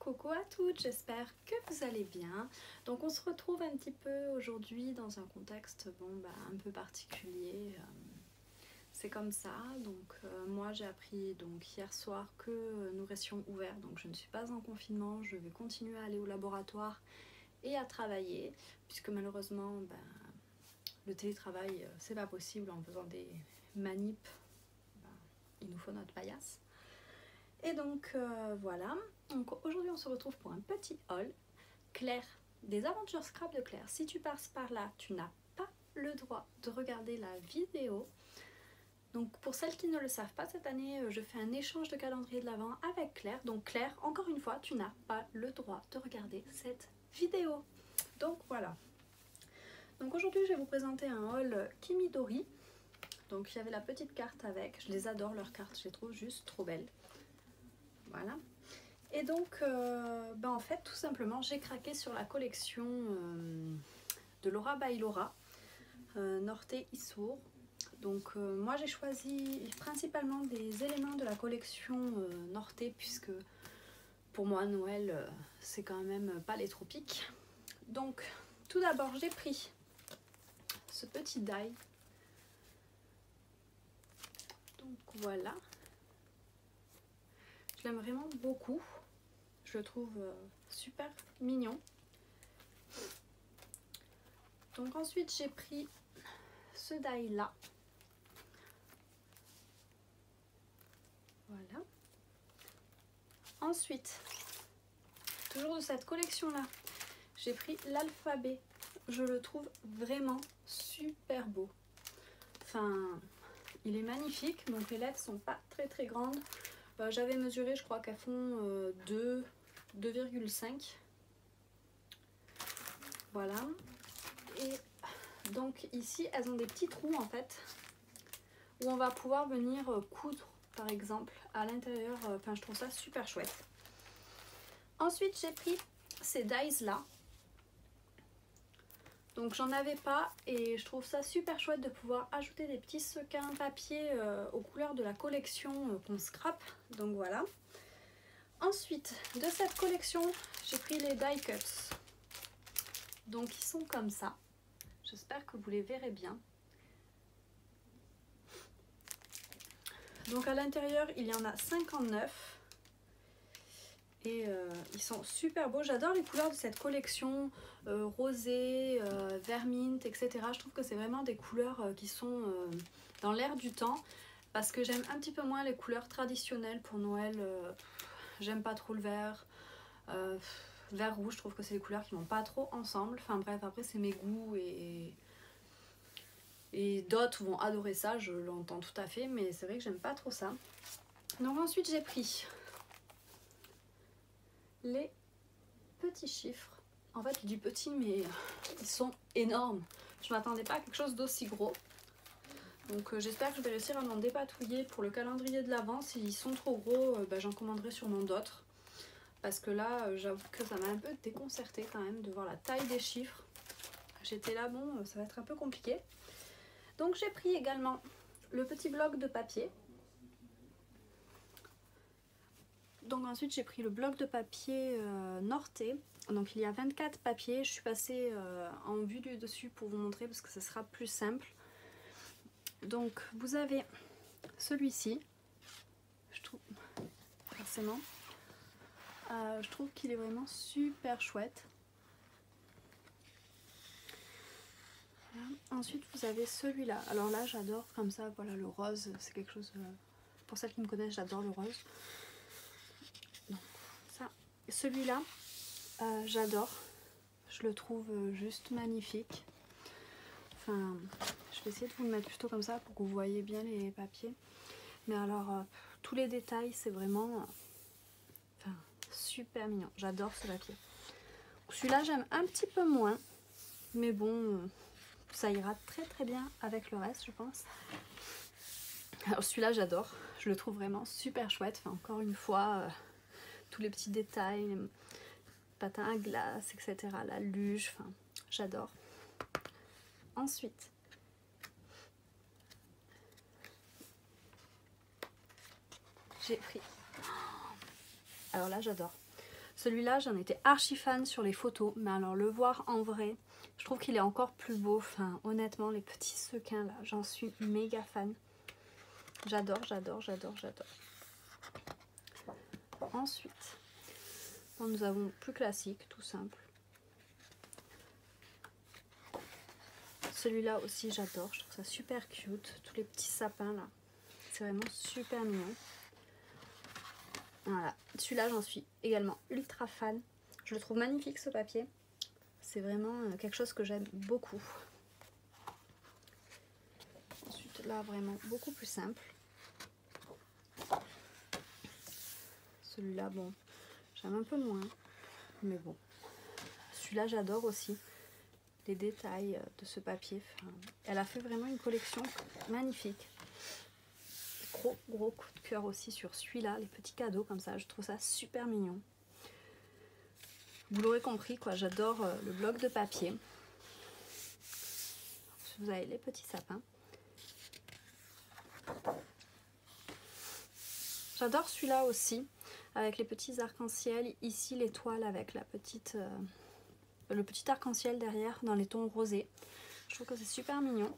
Coucou à toutes, j'espère que vous allez bien. Donc on se retrouve un petit peu aujourd'hui dans un contexte un peu particulier. C'est comme ça, donc moi j'ai appris hier soir que nous restions ouverts, donc je ne suis pas en confinement, je vais continuer à aller au laboratoire et à travailler, puisque malheureusement le télétravail c'est pas possible en faisant des manips, il nous faut notre paillasse. Et donc voilà, donc aujourd'hui on se retrouve pour un petit haul. Claire, des aventures scrap de Claire. Si tu passes par là, tu n'as pas le droit de regarder la vidéo. Donc pour celles qui ne le savent pas, cette année je fais un échange de calendrier de l'Avent avec Claire. Donc Claire, encore une fois, tu n'as pas le droit de regarder cette vidéo. Donc voilà. Donc aujourd'hui je vais vous présenter un haul Kimidori. Donc il y avait la petite carte avec, je les adore leurs cartes, je les trouve juste trop belles. Voilà. Et donc en fait tout simplement j'ai craqué sur la collection de Laura by Laura, Norte Issour. Donc moi j'ai choisi principalement des éléments de la collection Norte, puisque pour moi Noël c'est quand même pas les tropiques. Donc tout d'abord j'ai pris ce petit die. Donc voilà. Je l'aime vraiment beaucoup. Je le trouve super mignon. Donc ensuite j'ai pris ce die là. Voilà. Ensuite, toujours de cette collection là, j'ai pris l'alphabet. Je le trouve vraiment super beau. Enfin, il est magnifique. Donc les lettres sont pas très grandes. J'avais mesuré, je crois qu'elles font 2,5. Voilà. Et donc ici, elles ont des petits trous en fait, où on va pouvoir venir coudre par exemple à l'intérieur. Enfin, je trouve ça super chouette. Ensuite, j'ai pris ces dies là. Donc j'en avais pas et je trouve ça super chouette de pouvoir ajouter des petits sequins papier aux couleurs de la collection qu'on scrape. Donc voilà. Ensuite, de cette collection, j'ai pris les die cuts. Donc ils sont comme ça. J'espère que vous les verrez bien. Donc à l'intérieur, il y en a 59. Et ils sont super beaux. J'adore les couleurs de cette collection, rosé, vert mint, etc. Je trouve que c'est vraiment des couleurs qui sont dans l'air du temps. Parce que j'aime un petit peu moins les couleurs traditionnelles pour Noël. J'aime pas trop le vert. Vert rouge, je trouve que c'est des couleurs qui vont pas trop ensemble. Enfin bref, après c'est mes goûts et d'autres vont adorer ça, je l'entends tout à fait. Mais c'est vrai que j'aime pas trop ça. Donc ensuite j'ai pris les petits chiffres. En fait, je dis petits, mais ils sont énormes. Je m'attendais pas à quelque chose d'aussi gros. Donc j'espère que je vais réussir à m'en dépatouiller pour le calendrier de l'Avent. S'ils sont trop gros, j'en commanderai sûrement d'autres. Parce que là, j'avoue que ça m'a un peu déconcertée quand même de voir la taille des chiffres. J'étais là, bon, ça va être un peu compliqué. Donc j'ai pris également le petit bloc de papier. Donc ensuite j'ai pris le bloc de papier Norte. Donc il y a 24 papiers. Je suis passée en vue du dessus pour vous montrer parce que ce sera plus simple. Donc vous avez celui-ci. Je trouve forcément. Je trouve qu'il est vraiment super chouette. Voilà. Ensuite vous avez celui-là. Alors là j'adore comme ça. Voilà, le rose, c'est quelque chose. Pour celles qui me connaissent, j'adore le rose. Celui-là, j'adore. Je le trouve juste magnifique. Enfin, je vais essayer de vous le mettre plutôt comme ça pour que vous voyez bien les papiers. Mais alors, tous les détails, c'est vraiment super mignon. J'adore ce papier. Celui-là, j'aime un petit peu moins. Mais bon, ça ira très bien avec le reste, je pense. Alors celui-là, j'adore. Je le trouve vraiment super chouette. Enfin, encore une fois... tous les petits détails, les patins à glace, etc. La luge, enfin, j'adore. Ensuite, j'ai pris... Alors là, j'adore. Celui-là, j'en étais archi fan sur les photos, mais alors le voir en vrai, je trouve qu'il est encore plus beau. Enfin, honnêtement, les petits sequins là, j'en suis méga fan. J'adore, j'adore, j'adore, j'adore. Ensuite, bon, nous avons plus classique, tout simple. Celui-là aussi, j'adore. Je trouve ça super cute. Tous les petits sapins là, c'est vraiment super mignon. Voilà, celui-là, j'en suis également ultra fan. Je le trouve magnifique ce papier. C'est vraiment quelque chose que j'aime beaucoup. Ensuite, là, vraiment beaucoup plus simple. Celui-là, bon, j'aime un peu moins. Mais bon, celui-là, j'adore aussi. Les détails de ce papier. Enfin, elle a fait vraiment une collection magnifique. Gros coup de cœur aussi sur celui-là. Les petits cadeaux comme ça. Je trouve ça super mignon. Vous l'aurez compris, quoi, j'adore le bloc de papier. Vous avez les petits sapins. J'adore celui-là aussi, avec les petits arcs-en-ciel. Ici, l'étoile avec la petite, le petit arc-en-ciel derrière dans les tons rosés. Je trouve que c'est super mignon.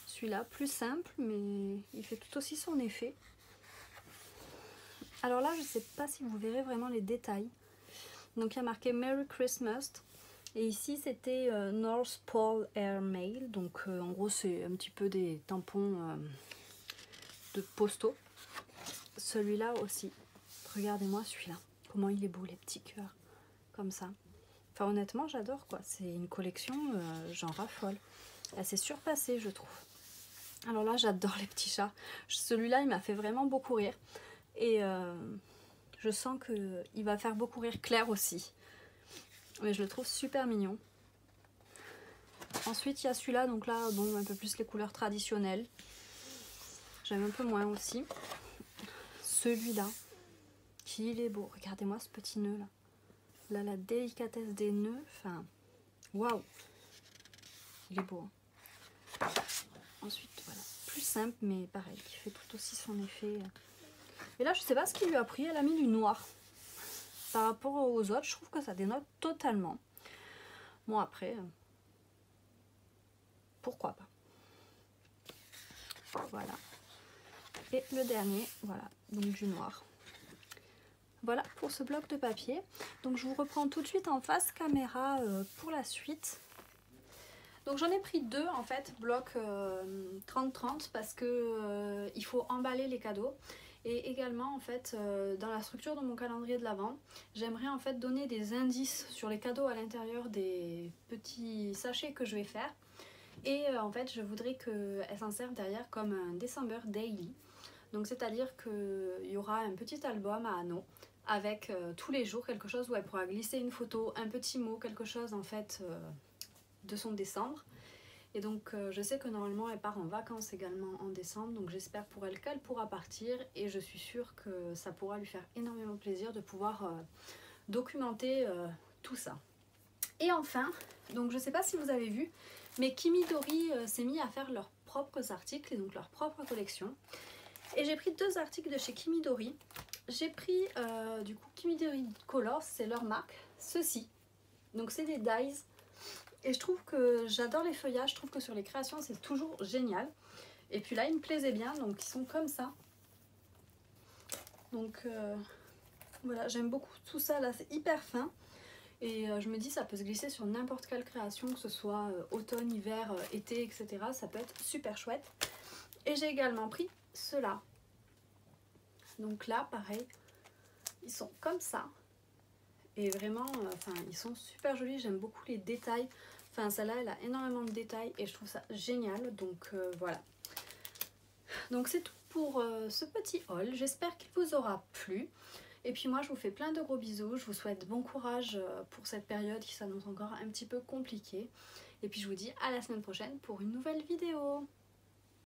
Celui-là, plus simple, mais il fait tout aussi son effet. Alors là, je ne sais pas si vous verrez vraiment les détails. Donc il y a marqué Merry Christmas. Et ici, c'était North Pole Air Mail. Donc en gros, c'est un petit peu des tampons de postaux. Celui-là aussi. Regardez-moi celui-là. Comment il est beau, les petits cœurs. Comme ça. Enfin, honnêtement, j'adore, quoi. C'est une collection, j'en raffole. Elle s'est surpassée, je trouve. Alors là, j'adore les petits chats. Celui-là, il m'a fait vraiment beaucoup rire. Et je sens qu'il va faire beaucoup rire Claire aussi. Mais je le trouve super mignon. Ensuite, il y a celui-là. Donc là, bon, un peu plus les couleurs traditionnelles. J'aime un peu moins aussi. Celui-là, qu'il est beau. Regardez-moi ce petit nœud là. Là, la délicatesse des nœuds. Enfin, waouh. Il est beau. Hein. Ensuite, voilà. Plus simple, mais pareil, qui fait tout aussi son effet. Et là, je sais pas ce qu'il lui a pris. Elle a mis du noir. Par rapport aux autres, je trouve que ça dénote totalement. Bon, après, pourquoi pas. Voilà. Et le dernier, voilà, donc du noir. Voilà pour ce bloc de papier. Donc je vous reprends tout de suite en face caméra pour la suite. Donc j'en ai pris deux en fait, bloc 30-30 parce que il faut emballer les cadeaux. Et également en fait dans la structure de mon calendrier de l'Avent, j'aimerais en fait donner des indices sur les cadeaux à l'intérieur des petits sachets que je vais faire. Et en fait je voudrais qu'elle s'en serve derrière comme un December Daily. Donc c'est-à-dire qu'il y aura un petit album à anneaux avec tous les jours quelque chose où elle pourra glisser une photo, un petit mot, quelque chose en fait de son décembre. Et donc je sais que normalement elle part en vacances également en décembre, donc j'espère pour elle qu'elle pourra partir et je suis sûre que ça pourra lui faire énormément plaisir de pouvoir documenter tout ça. Et enfin, donc je sais pas si vous avez vu, mais Kimidori s'est mis à faire leurs propres articles et donc leur propre collection. Et j'ai pris deux articles de chez Kimidori. J'ai pris du coup Kimidori Colors, c'est leur marque, ceci. Donc c'est des dies. Et je trouve que j'adore les feuillages, je trouve que sur les créations c'est toujours génial. Et puis là il me plaisait bien, donc ils sont comme ça. Donc voilà, j'aime beaucoup tout ça là, c'est hyper fin. Et je me dis ça peut se glisser sur n'importe quelle création, que ce soit automne, hiver, été, etc. Ça peut être super chouette. Et j'ai également pris ceux-là. Donc là pareil, ils sont comme ça. Et vraiment, enfin, ils sont super jolis, j'aime beaucoup les détails. Enfin, celle-là, elle a énormément de détails et je trouve ça génial. Donc voilà. Donc c'est tout pour ce petit haul. J'espère qu'il vous aura plu. Et puis moi, je vous fais plein de gros bisous. Je vous souhaite bon courage pour cette période qui s'annonce encore un petit peu compliquée. Et puis je vous dis à la semaine prochaine pour une nouvelle vidéo.